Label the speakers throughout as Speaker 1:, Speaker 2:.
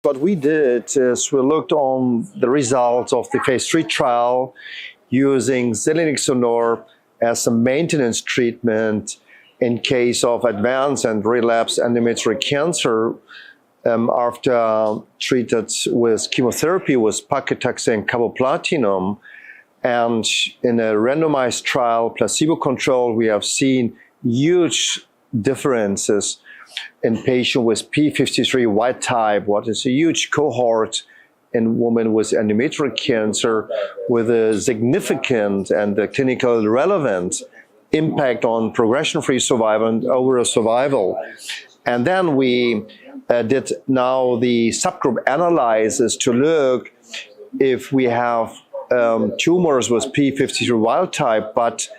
Speaker 1: What we did is we looked on the results of the phase 3 trial using Selinexor as a maintenance treatment in case of advanced and relapsed endometrial cancer after treated with chemotherapy with paclitaxel and carboplatin. And in a randomized trial, placebo-controlled, we have seen huge differences in patients with P53 wild type, what is a huge cohort in women with endometrial cancer with a significant and clinically relevant impact on progression-free survival and overall survival. And then we did now the subgroup analysis to look if we have tumors with P53 wild type, but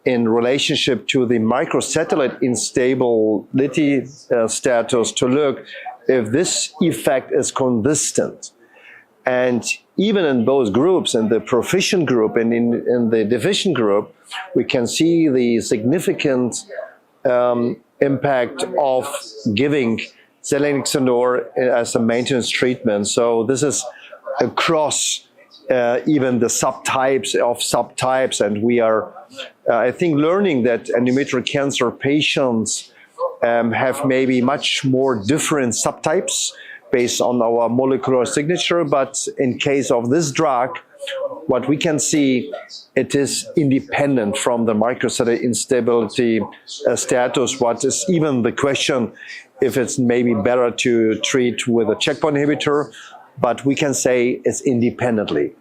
Speaker 1: in relationship to the microsatellite instability status, to look if this effect is consistent. And even in both groups, in the proficient group and in the deficient group, we can see the significant impact of giving Selinexor as a maintenance treatment. So this is across even the subtypes of subtypes, and we are, I think, learning that endometrial cancer patients have maybe much more different subtypes based on our molecular signature, but in case of this drug, what we can see, it is independent from the microsatellite instability status. What is even the question if it's maybe better to treat with a checkpoint inhibitor, but we can say it's independently.